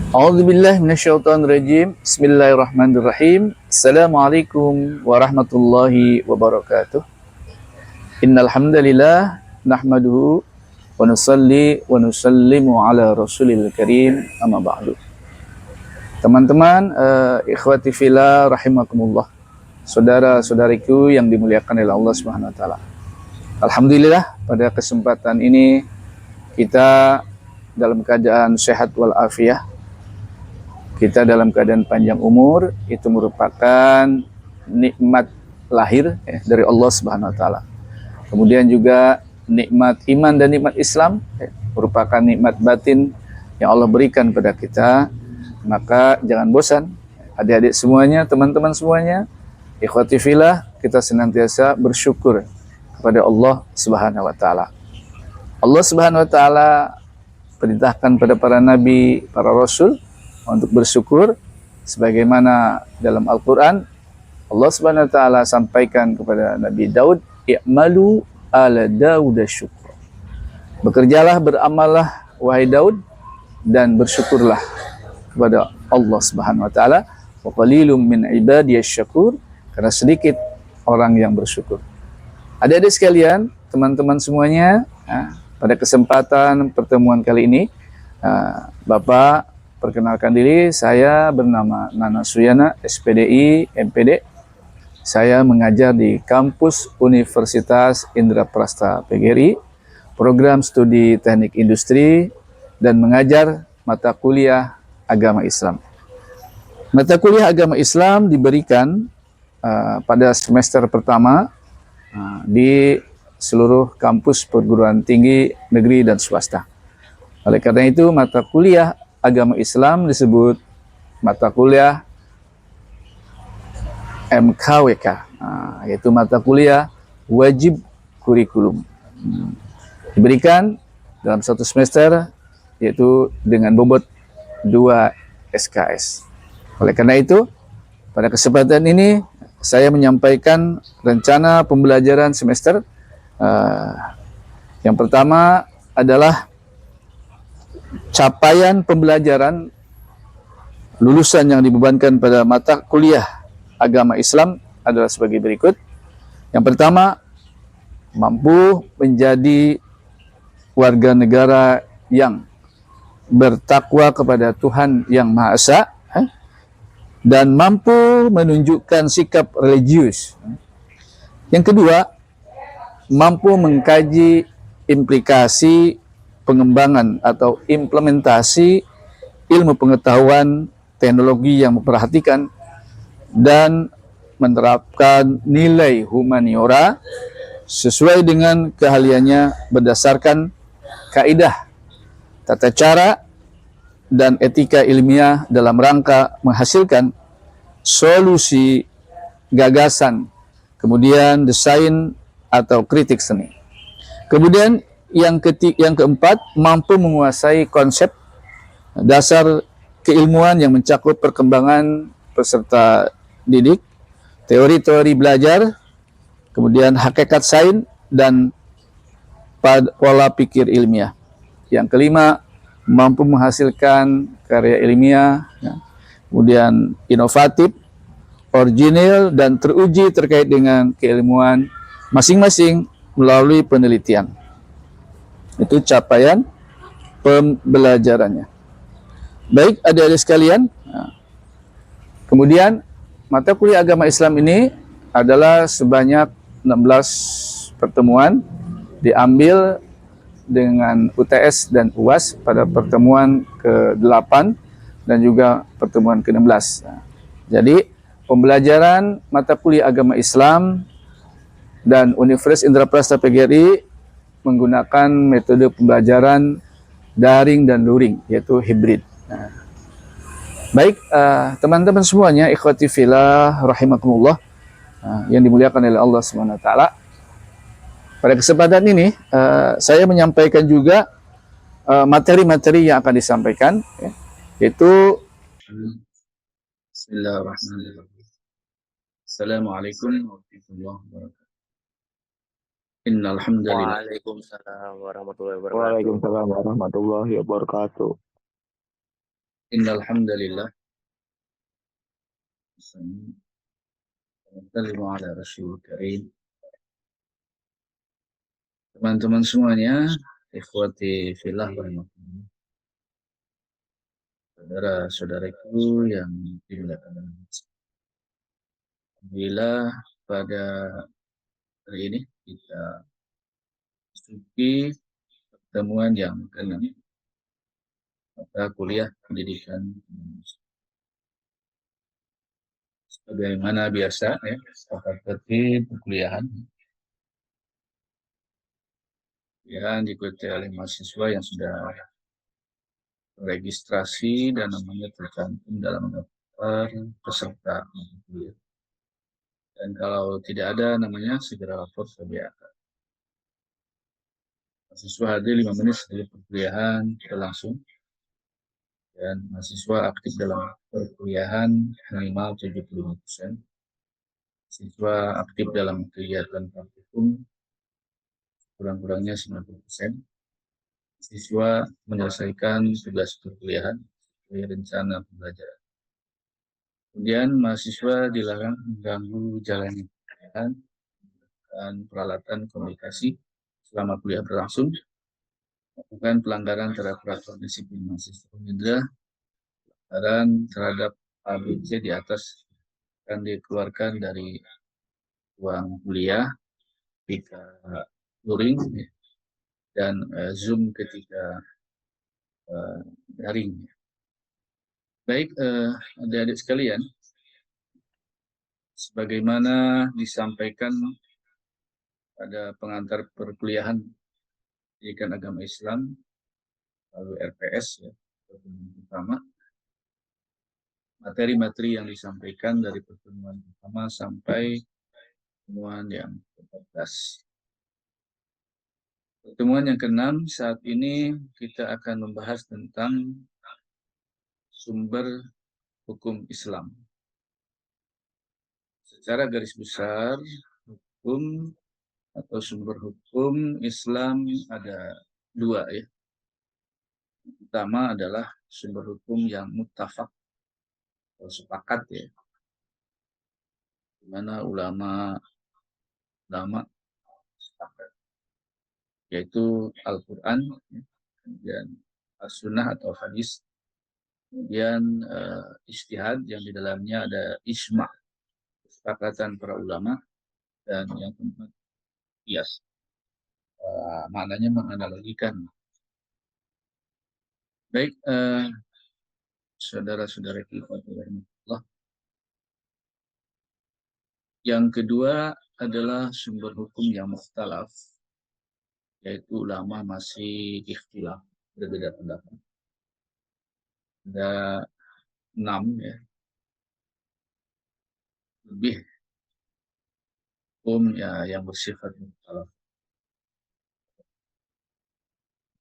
A'udzubillahi minasyaitonirrajim. Bismillahirrahmanirrahim. Assalamualaikum warahmatullahi wabarakatuh. Innal hamdalillah nahmaduhu wa nusalli wa nusallimu ala rasulil karim amma ba'du. Teman-teman, ikhwati fillah rahimakumullah. Saudara-saudariku yang dimuliakan oleh Allah Subhanahu wa taala. Alhamdulillah pada kesempatan ini kita dalam keadaan sehat walafiat. Kita dalam keadaan panjang umur, itu merupakan nikmat lahir dari Allah Subhanahu wa taala. Kemudian juga nikmat iman dan nikmat Islam merupakan nikmat batin yang Allah berikan kepada kita. Maka jangan bosan, adik-adik semuanya, teman-teman semuanya, ikhwati fillah, kita senantiasa bersyukur kepada Allah Subhanahu wa taala. Allah Subhanahu wa taala perintahkan pada para nabi, para rasul untuk bersyukur sebagaimana dalam Al-Qur'an Allah Subhanahu wa taala sampaikan kepada Nabi Daud, "I'malu ala Daud syukur." Bekerjalah, beramallah wahai Daud dan bersyukurlah kepada Allah Subhanahu wa taala. Wa qalilum min ibadiyasy syakur, karena sedikit orang yang bersyukur. Adik-adik sekalian, teman-teman semuanya, pada kesempatan pertemuan kali ini, Bapak perkenalkan diri, saya bernama Nana Suyana, SPDI, MPD. Saya mengajar di kampus Universitas Indraprasta PGRI, program studi teknik industri, dan mengajar mata kuliah agama Islam. Mata kuliah agama Islam diberikan pada semester pertama di seluruh kampus perguruan tinggi negeri dan swasta. Oleh karena itu, mata kuliah agama Islam disebut mata kuliah MKWK, yaitu mata kuliah wajib kurikulum. Diberikan dalam satu semester, yaitu dengan bobot 2 SKS. Oleh karena itu, pada kesempatan ini saya menyampaikan rencana pembelajaran semester. Yang pertama adalah capaian pembelajaran lulusan yang dibebankan pada mata kuliah agama Islam adalah sebagai berikut. Yang pertama, mampu menjadi warga negara yang bertakwa kepada Tuhan Yang Maha Esa dan mampu menunjukkan sikap religius. Yang kedua, mampu mengkaji implikasi pengembangan atau implementasi ilmu pengetahuan teknologi yang memperhatikan dan menerapkan nilai humaniora sesuai dengan keahliannya berdasarkan kaidah, tata cara, dan etika ilmiah dalam rangka menghasilkan solusi gagasan, kemudian desain atau kritik seni. Kemudian yang keempat, mampu menguasai konsep dasar keilmuan yang mencakup perkembangan peserta didik, teori-teori belajar, kemudian hakikat sains dan pola pikir ilmiah. Yang kelima, mampu menghasilkan karya ilmiah, kemudian inovatif, original, dan teruji terkait dengan keilmuan masing-masing melalui penelitian. Itu capaian pembelajarannya. Baik, adik-adik sekalian, kemudian mata kuliah agama Islam ini adalah sebanyak 16 pertemuan, diambil dengan UTS dan UAS pada pertemuan ke-8 dan juga pertemuan ke-16. Jadi, pembelajaran mata kuliah agama Islam dan Universitas Indraprasta PGRI menggunakan metode pembelajaran daring dan luring, yaitu hibrid. Baik, teman-teman semuanya, ikhwati fillah rahimakumullah, yang dimuliakan oleh Allah Subhanahu wa taala. Pada kesempatan ini saya menyampaikan juga materi-materi yang akan disampaikan, yaitu Bismillahirrahmanirrahim. Assalamualaikum warahmatullahi wabarakatuh. Innal hamdalillah. Waalaikumsalam warahmatullahi wabarakatuh. Waalaikumsalam warahmatullahi wabarakatuh. Innal hamdalillah Wassalamu ala rasul karim. Teman-teman semuanya, ikhwati fillah rahimakumullah. Saudara-saudaraku yang dimuliakan Allah. Alhamdulillah pada hari ini kita masuki pertemuan yang keenam mata kuliah pendidikan sebagaimana biasa ya, pada tertib perkuliahan yang diikuti oleh mahasiswa yang sudah registrasi dan namanya tercantum dalam daftar peserta kuliah. Dan kalau tidak ada namanya segera lapor ke BAK. Mahasiswa hadir 5 menit sebelum perkuliahan berlangsung dan mahasiswa aktif dalam perkuliahan minimal 75%. Mahasiswa aktif dalam kegiatan praktikum kurang-kurangnya 90%. Mahasiswa menyelesaikan tugas perkuliahan sesuai rencana pembelajaran. Kemudian mahasiswa dilarang mengganggu jalannya perkuliahan dan peralatan komunikasi selama kuliah berlangsung, melakukan pelanggaran terhadap peraturan disiplin mahasiswa Unidra, pelanggaran terhadap ABC di atas akan dikeluarkan dari ruang kuliah ketika luring dan Zoom ketika daring. Baik, adik-adik sekalian, sebagaimana disampaikan pada pengantar perkuliahan pendidikan agama Islam lalu RPS ya, pertemuan materi-materi yang disampaikan dari pertemuan pertama sampai pertemuan yang ke-14. Pertemuan yang ke-6 saat ini kita akan membahas tentang sumber hukum Islam. Secara garis besar, hukum atau sumber hukum Islam ada dua ya. Pertama adalah sumber hukum yang muttafaq atau sepakat ya, di mana ulama sepakat, yaitu Al-Quran, kemudian As-Sunnah atau hadis, kemudian ijtihad yang di dalamnya ada ijma, kesepakatan para ulama, dan yang keempat qiyas. Maknanya menganalogikan. Baik, saudara-saudara kita, yang kedua adalah sumber hukum yang mukhtalaf, yaitu ulama masih ikhtilaf, berbeda pendapat. Ada 6 ya, lebih hukum ya yang bersifat mukhtalaf,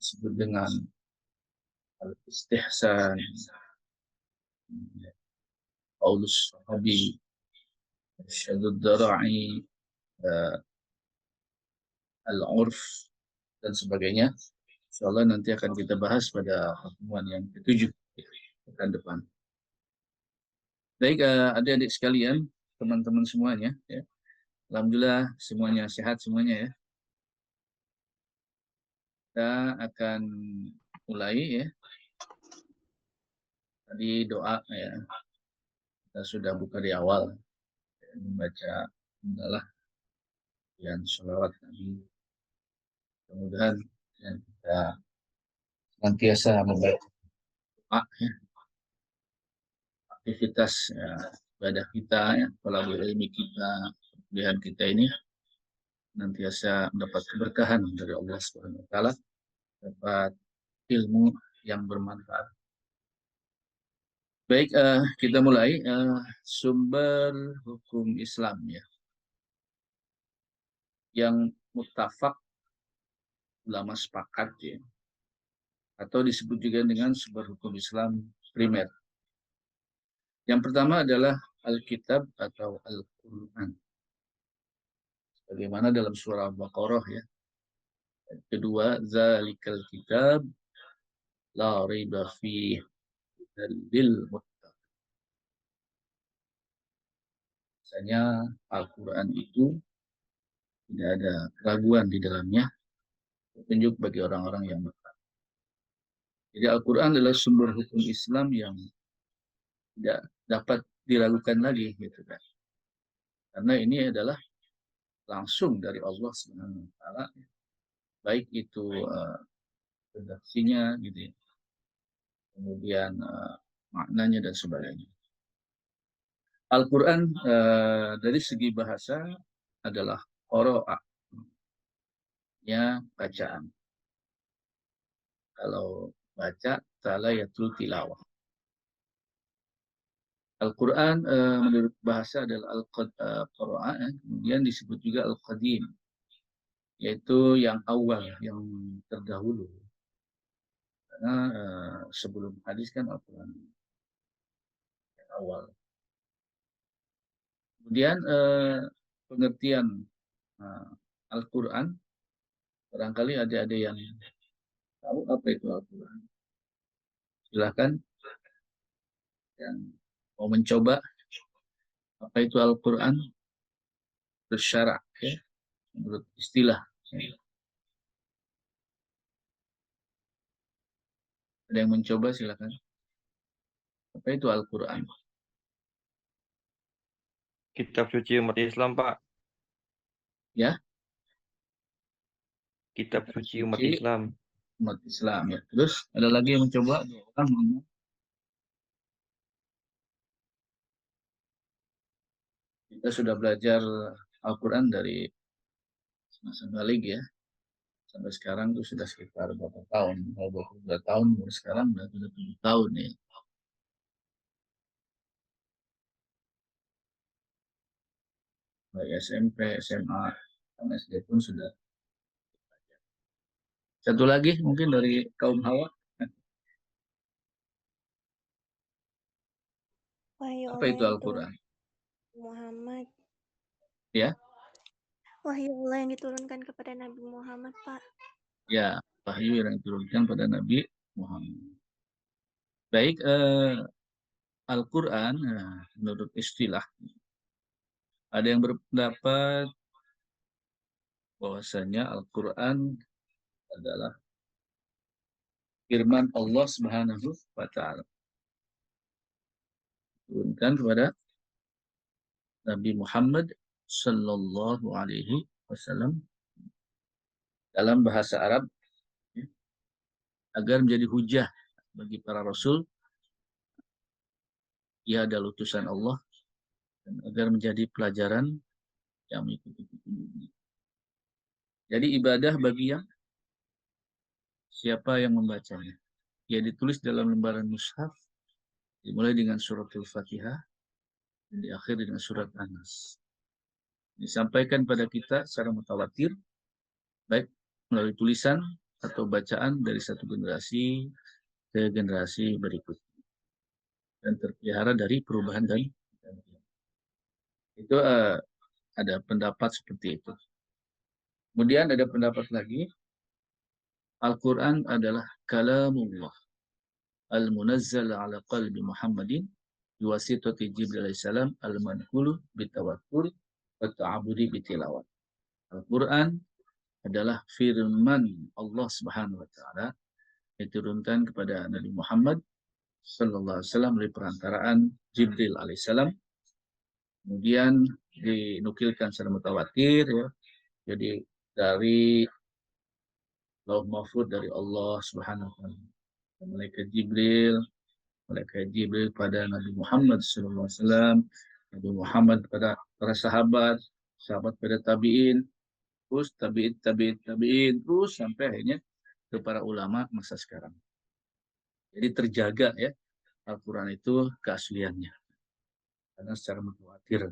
disebut dengan al-istihsan, qaulus sahabi, syadud dara'i, al-urf, dan sebagainya. Insyaallah nanti akan kita bahas pada pertemuan yang ke-7 pekan depan. Baik, adik-adik sekalian, teman-teman semuanya ya. Alhamdulillah semuanya sehat semuanya ya. Kita akan mulai ya. Tadi doa ya. Kita sudah buka di awal ya, membaca adalah yang sholawat Nabi. Mudah-mudahan ya, kita senantiasa membaca doa ya. Aktivitas ya, ibadah kita ya, pelabur ilmi kita, pilihan kita ini senantiasa mendapat keberkahan dari Allah Subhanahu wa taala, dapat ilmu yang bermanfaat. Baik, kita mulai sumber hukum Islam ya, yang muttafaq, ulama sepakat ya, atau disebut juga dengan sumber hukum Islam primer. Yang pertama adalah Alkitab atau Al-Quran, bagaimana dalam surah Al-Baqarah ya. Kedua, zalikal kitab la raiba fih, lil muttaqin. Misalnya Al-Quran itu tidak ada keraguan di dalamnya, petunjuk bagi orang-orang yang bertakwa. Jadi Al-Quran adalah sumber hukum Islam yang tidak dapat diragukan lagi, gitu kan. Karena ini adalah langsung dari Allah Subhanahu wa taala, baik itu redaksinya gitu ya, kemudian maknanya dan sebagainya. Al-Quran dari segi bahasa adalah qiraah, ya bacaan. Kalau baca, talayatul tilawah. Al-Quran menurut bahasa adalah Al-Quran, kemudian disebut juga Al-Qadim, yaitu yang awal, yang terdahulu. Karena sebelum hadis kan Al-Quran yang awal. Kemudian pengertian Al-Quran, barangkali ada yang tahu apa itu Al-Quran. Silahkan yang mau mencoba apa itu Al-Quran bersyarak, ya, menurut istilah. Ada yang mencoba, silakan. Apa itu Al-Quran? Kitab suci umat Islam, Pak. Ya, Kitab kitab suci umat suci Islam. umat Islam, ya. Terus ada lagi yang mencoba, dua orang ngomong. Kita sudah belajar Al-Quran dari masa balik, ya, sampai sekarang tuh sudah sekitar berapa tahun? Kalau 22 tahun, sekarang sudah 7 tahun ya. Baik SMP, SMA, dan SD pun sudah. Satu lagi mungkin dari kaum Hawa, Wahyu apa Allah itu yang Al-Quran? diturunkan Muhammad. Ya, Wahyu Allah yang diturunkan kepada Nabi Muhammad, Pak. ya, wahyu yang diturunkan pada Nabi Muhammad. Baik, Al-Quran, menurut istilah, ada yang berpendapat bahwasanya Al-Quran adalah firman Allah Subhanahu wa taala turunkan kepada Nabi Muhammad sallallahu alaihi wasallam dalam bahasa Arab, ya, agar menjadi hujah bagi para rasul. Ia adalah utusan Allah, dan agar menjadi pelajaran yang mengikuti petunjuknya. Jadi ibadah bagi yang siapa yang membacanya. Ia ditulis dalam lembaran mushaf, dimulai dengan suratul Fatihah dan diakhiri dengan surat An-Nas. Disampaikan pada kita secara mutawatir, baik melalui tulisan atau bacaan dari satu generasi ke generasi berikutnya, dan terpelihara dari perubahan dan itu ada pendapat seperti itu. Kemudian ada pendapat lagi, Al-Quran adalah kalamullah al-munazzal ala qalbi Muhammadin biwasitati Jibril alaihissalam al-manqulu bitawakkul wa ta'abudi bitilawat. Al-Quran adalah firman Allah Subhanahu wa taala diturunkan kepada Nabi Muhammad sallallahu alaihi wasallam melalui perantaraan Jibril alaihissalam, kemudian dinukilkan secara mutawatir, ya. Jadi dari Lauh Mahfuz dari Allah Subhanahu wa taala, malaikat Jibril pada Nabi Muhammad sallallahu alaihi wasallam, Nabi Muhammad pada para sahabat, sahabat pada tabi'in, terus tabi'in, terus sampai akhirnya ke para ulama masa sekarang. Jadi terjaga, ya, Al-Quran itu keasliannya karena secara mutawatir.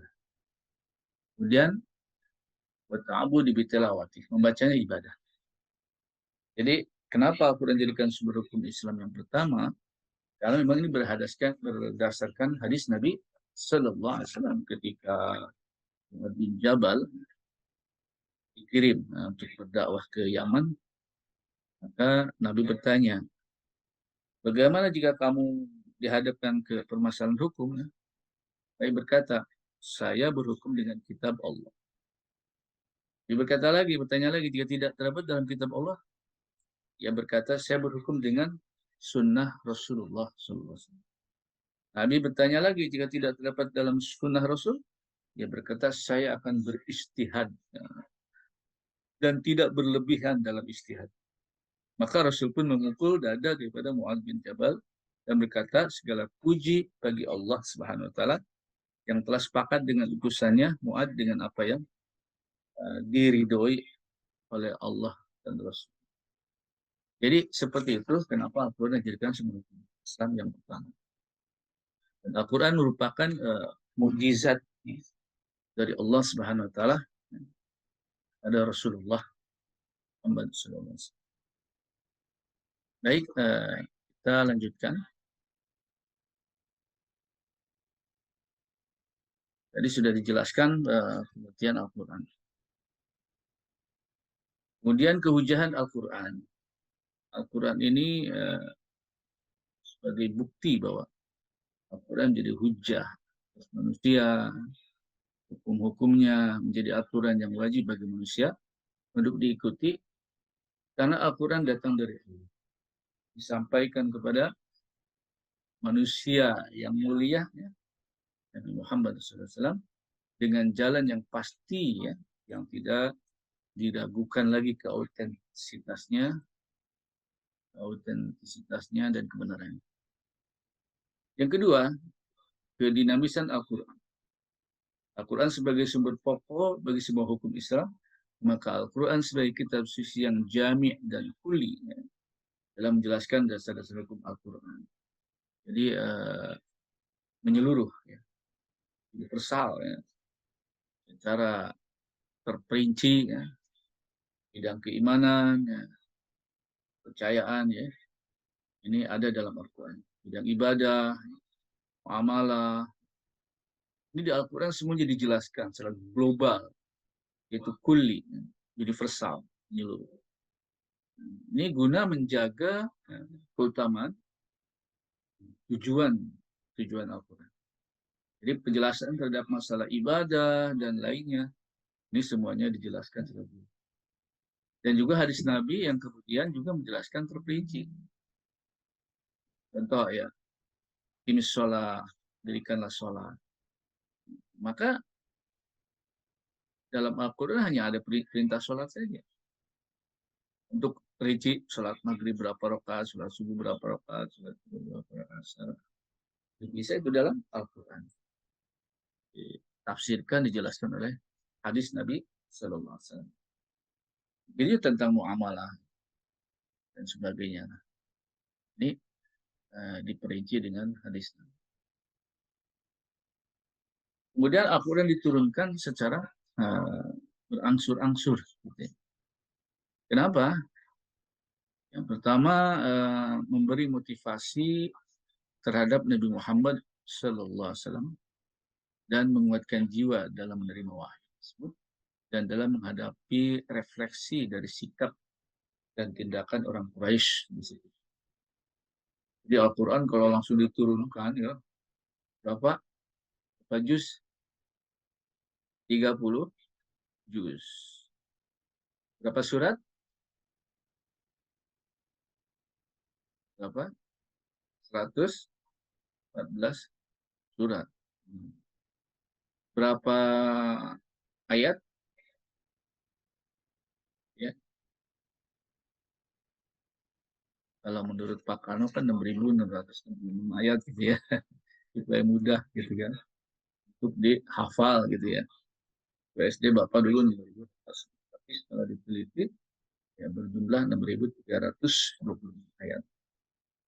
Kemudian wata'abu dibitilawati, membacanya ibadah. Jadi kenapa Al-Quran dijadikan sumber hukum Islam yang pertama? Karena memang ini berdasarkan hadis Nabi Sallallahu Alaihi Wasallam ketika bin Jabal dikirim untuk berdakwah ke Yaman, maka Nabi bertanya, bagaimana jika kamu dihadapkan ke permasalahan hukum, ya, dia berkata, saya berhukum dengan kitab Allah. Dia berkata lagi, bertanya lagi, jika tidak terdapat dalam kitab Allah, ia berkata, saya berhukum dengan sunnah Rasulullah SAW. Nabi bertanya lagi, jika tidak terdapat dalam sunnah Rasul, ia berkata, saya akan beristihad, ya, dan tidak berlebihan dalam istihad. Maka Rasul pun memukul dada daripada Mu'adz bin Jabal dan berkata, segala puji bagi Allah Subhanahu wa taala yang telah sepakat dengan utusannya Mu'adz dengan apa yang diridhoi oleh Allah dan Rasul. Jadi seperti itu kenapa Al-Quran dijadikan sebagai Islam yang pertama. Dan Al-Quran merupakan mukjizat dari Allah Subhanahu wa taala. Ada Rasulullah Muhammad SAW. Baik, kita lanjutkan. Tadi sudah dijelaskan pengertian Al-Quran. Kemudian kehujahan Al-Quran. Al-Quran ini sebagai bukti bahwa Al-Quran menjadi hujah atas manusia, hukum-hukumnya menjadi aturan yang wajib bagi manusia untuk diikuti karena Al-Quran datang dari Allah, disampaikan kepada manusia yang mulia, ya, Nabi Muhammad SAW, dengan jalan yang pasti, ya, yang tidak diragukan lagi autentisitasnya dan kebenarannya. Yang kedua, kedinamisan Al-Quran. Al-Quran sebagai sumber pokok bagi semua hukum Islam, maka Al-Quran sebagai kitab suci yang jami' dan kuli, ya, dalam menjelaskan dasar-dasar hukum Al-Quran. Jadi menyeluruh, ya, universal, ya, secara terperinci, ya, bidang keimanan, ya, kepercayaan, ya, ini ada dalam Al-Quran. Bidang ibadah, muamalah, ini di Al-Quran semuanya dijelaskan secara global, yaitu kulli, universal, menyeluruh. Ini guna menjaga keutamaan tujuan Al-Quran. Jadi penjelasan terhadap masalah ibadah dan lainnya, ini semuanya dijelaskan secara global. Dan juga hadis Nabi yang kemudian juga menjelaskan terperinci. Contoh, ya, imis sholat, dirikanlah sholat. Maka dalam Al-Quran hanya ada perintah sholat saja. Untuk rinci sholat maghrib berapa rakaat, sholat subuh berapa rakaat, sholat subuh berapa rakaat. Bisa itu dalam Al-Quran. Ditafsirkan, dijelaskan oleh hadis Nabi Sallallahu Alaihi Wasallam. Ini tentang muamalah dan sebagainya. Ini diperinci dengan hadis Nabi. Kemudian Al-Quran diturunkan secara berangsur-angsur. Kenapa? Yang pertama, memberi motivasi terhadap Nabi Muhammad SAW dan menguatkan jiwa dalam menerima wahyu tersebut dan dalam menghadapi refleksi dari sikap dan tindakan orang Quraisy di situ. Di Al-Quran kalau langsung diturunkan, ya, berapa juz? 30 juz. Berapa surat? Berapa? 114 surat. Berapa ayat? Ya. Kalau menurut Pak Kano kan 6.666 ayat gitu ya. Supaya mudah gitu kan. Untuk dihafal gitu ya. PSD Bapak dulu 6.000. Tapi setelah diteliti, ya berjumlah 6.320 ayat.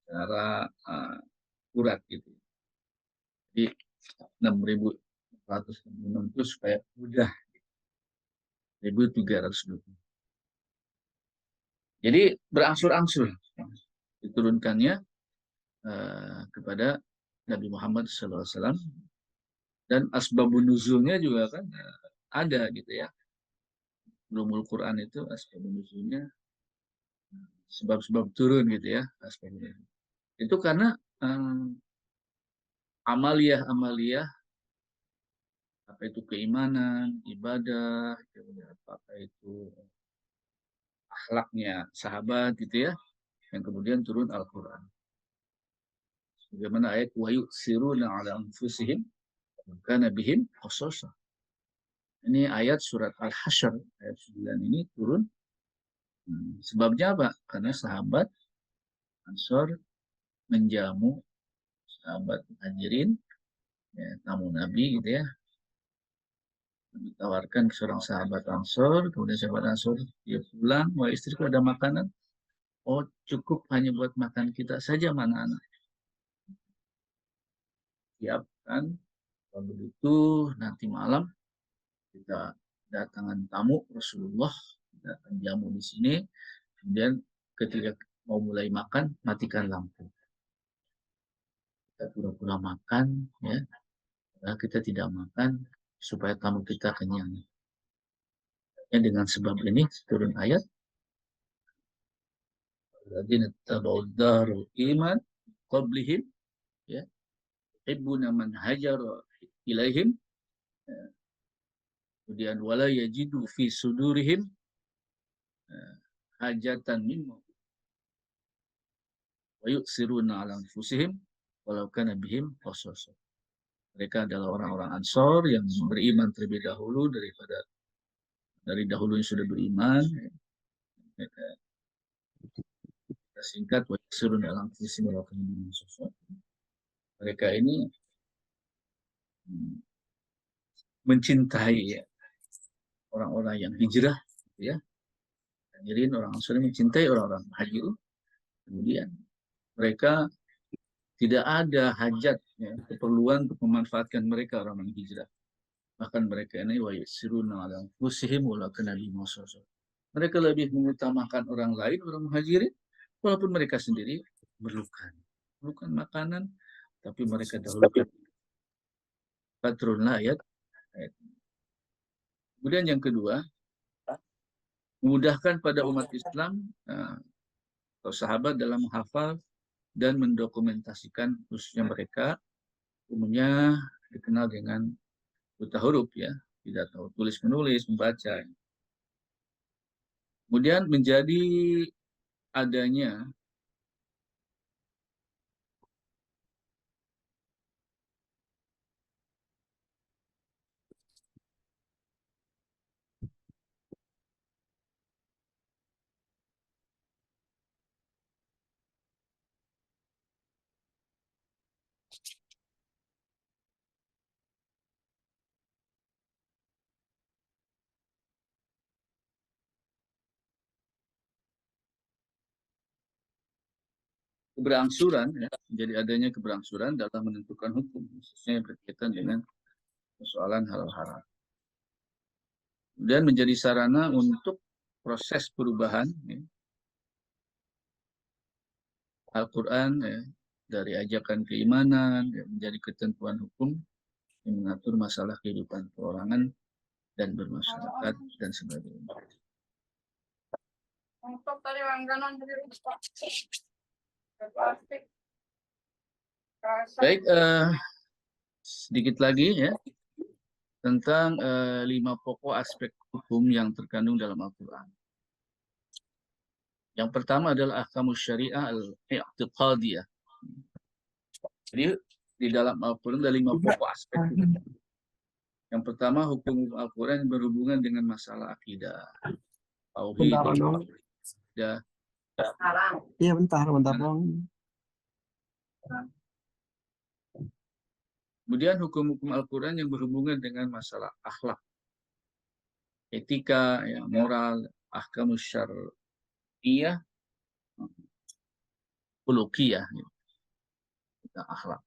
Secara akurat gitu. Jadi 6.466 itu supaya mudah. 1.320. Jadi berangsur-angsur diturunkannya kepada Nabi Muhammad SAW, dan asbabun nuzulnya juga kan ada gitu ya. Ulumul Quran itu asbabun nuzulnya, sebab-sebab turun gitu ya. Asbabun nuzul. Itu karena amaliyah-amaliyah, apa itu keimanan, ibadah, kemudian apa itu akhlaknya sahabat gitu ya, yang kemudian turun Al-Quran. Bagaimana ayat wa yu'siruna ala anfusihim kana bihim khususah. Ini ayat surat Al-Hasyr ayat 9 ini turun. Sebabnya apa? Karena sahabat Ansor menjamu sahabat Muhajirin, ya, tamu Nabi gitu ya, ditawarkan ke seorang sahabat Ansor, kemudian sahabat Ansor dia pulang, wah istriku ada makanan, oh cukup hanya buat makan kita saja mana anak. Siap kan? Kalau begitu nanti malam kita datangan tamu Rasulullah, kita akan jamu di sini, kemudian ketika mau mulai makan, matikan lampu. Kita pura-pura makan, ya, karena kita tidak makan supaya tamu kita kenyang. Ya, dengan sebab ini turun ayat alladzina tabau'ud darul iman qablihim, ya, yuhibbuna man hajara ilaihim, ya, kemudian wala yajidu fi sudurihim hajatan mimma wa yu'siruna ala anfusihim walau kana bihim khasasah. Mereka adalah orang-orang Ansor yang beriman terlebih dahulu dari dahulu yang sudah beriman. Kita singkat wa yu'siruna ala anfusihim walau kana bihim khasasah. Mereka ini mencintai, ya, orang-orang yang hijrah, ya. Hadirin, orang Ansor mencintai orang-orang Muhajir. Kemudian mereka tidak ada hajat, ya, keperluan untuk memanfaatkan mereka orang-orang hijrah. Bahkan mereka ini wa yusiruna ala anfusihim wala kana bihim khasasah. Mereka lebih mengutamakan orang lain, orang Muhajirin, walaupun mereka sendiri berlukan makanan, tapi mereka dahulukan patrunlah ayat. Kemudian yang kedua, memudahkan pada umat Islam atau sahabat dalam menghafal dan mendokumentasikan, khususnya mereka umumnya dikenal dengan buta huruf, ya, tidak tahu tulis menulis membaca. Kemudian menjadi adanya keberangsuran, ya, menjadi adanya keberangsuran dalam menentukan hukum, khususnya yang berkaitan dengan persoalan halal haram. Kemudian menjadi sarana untuk proses perubahan, ya, Al-Quran, ya, dari ajakan keimanan, ya, menjadi ketentuan hukum yang mengatur masalah kehidupan perorangan dan bermasyarakat dan sebagainya. Baik, sedikit lagi, ya, tentang 5 pokok aspek hukum yang terkandung dalam Al-Quran. Yang pertama adalah ahkamus syariah al-i'tiqadiyah. Jadi di dalam Al-Quran ada 5 pokok aspek. Yang pertama, hukum Al-Quran yang berhubungan dengan masalah akidah, tauhid, ya. Iya, bentar dong. Kemudian hukum-hukum Al-Quran yang berhubungan dengan masalah akhlak, etika, ya, moral, ahkamus syar'iyah, khuluqiyah, ya, akhlak.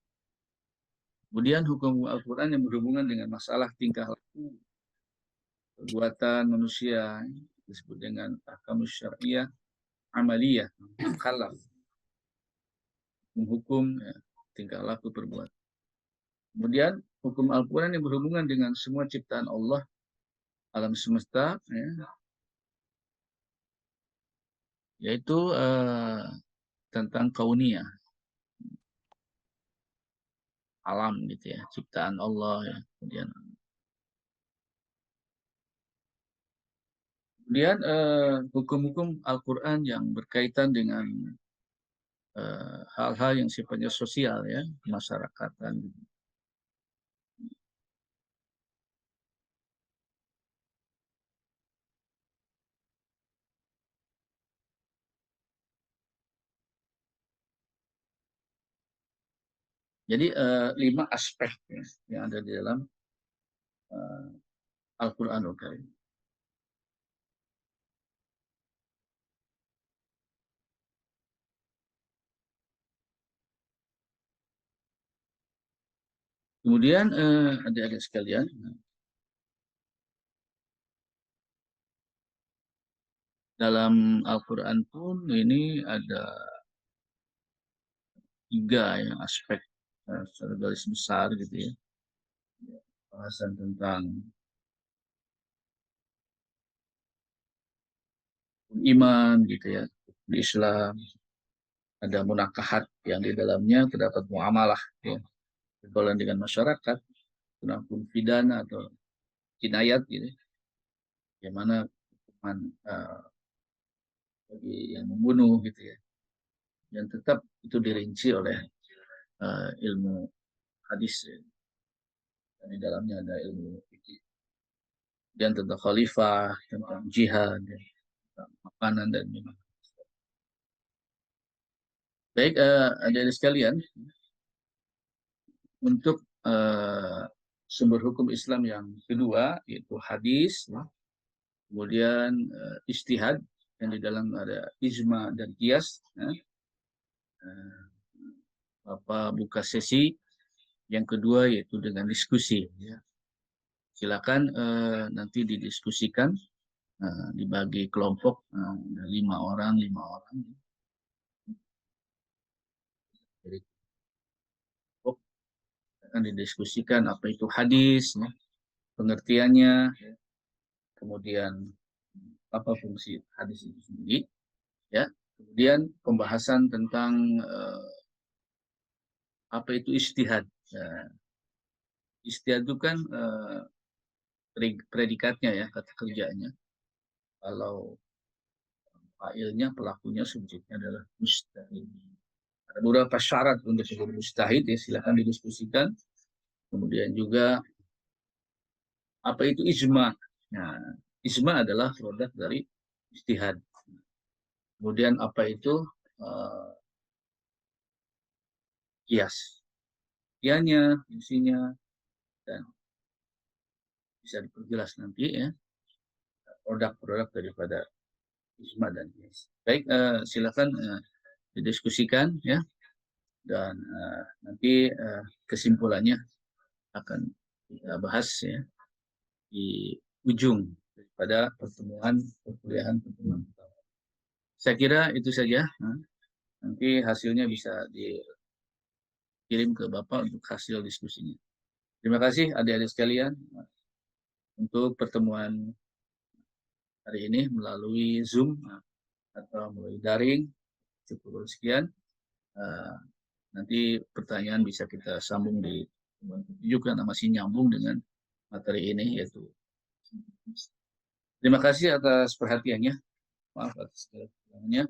Kemudian hukum Al-Quran yang berhubungan dengan masalah tingkah laku, perbuatan manusia, disebut dengan ahkamus syar'iyah amaliyah, mukallaf, hukum, ya, tingkah laku perbuatan. Kemudian hukum Al-Quran yang berhubungan dengan semua ciptaan Allah, alam semesta, ya, yaitu tentang kauniyah. alam gitu ya, ciptaan Allah ya. Kemudian hukum-hukum Al-Quran yang berkaitan dengan hal-hal yang sifatnya sosial ya, masyarakatan. Jadi 5 aspek ya, yang ada di dalam Al-Quranul Karim. Kemudian adik-adik sekalian, dalam Al-Quran pun ini ada 3 yang aspek secara garis besar gitu ya. Bahasan tentang iman gitu ya, di Islam. Ada munakahat yang di dalamnya terdapat muamalah ya, pergaulan dengan masyarakat, penanggung pidana atau jinayat gitu, yang mana hukuman bagi yang membunuh gitu ya, dan tetap itu dirinci oleh ilmu hadis ya. Dan di dalamnya ada ilmu fikih dan tentang khalifah, tentang jihad, ya, tentang makanan dan minuman. Baik, adik-adik sekalian, untuk sumber hukum Islam yang kedua yaitu hadis, ya. Kemudian ijtihad yang di dalam ada ijma dan qiyas. Ya. Bapak buka sesi yang kedua yaitu dengan diskusi. Ya. Silakan nanti didiskusikan, dibagi kelompok 5 orang. Jadi kelompok akan didiskusikan apa itu hadis, ya, pengertiannya, ya, kemudian apa fungsi hadis itu sendiri, ya, kemudian pembahasan tentang apa itu ijtihad. Ya. Ijtihad itu kan predikatnya ya, kata kerjanya. Kalau fa'ilnya, pelakunya, subjeknya adalah mujtahid. Ada beberapa syarat untuk disebut mujtahid ya, silakan didiskusikan. Kemudian juga apa itu ijma. Nah, ijma adalah produk dari ijtihad. Kemudian apa itu qiyas. Kianya, fungsinya, dan bisa diperjelas nanti ya, produk-produk daripada ijma dan qiyas. Baik, silakan didiskusikan ya, dan nanti kesimpulannya akan kita bahas ya di ujung daripada perkuliahan pertemuan pertama. Saya kira itu saja. Nanti hasilnya bisa dikirim ke Bapak untuk hasil diskusinya. Terima kasih adik-adik sekalian untuk pertemuan hari ini melalui Zoom atau melalui daring. Cukup sekian. Nanti pertanyaan bisa kita sambung di juga masih nyambung dengan materi ini, yaitu terima kasih atas perhatiannya. Maaf atas segala kekurangannya.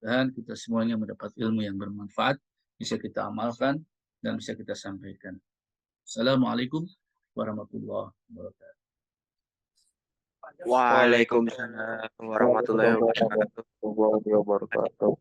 Dan kita semuanya mendapat ilmu yang bermanfaat, bisa kita amalkan dan bisa kita sampaikan. Assalamualaikum warahmatullahi wabarakatuh. Waalaikumsalam warahmatullahi wabarakatuh.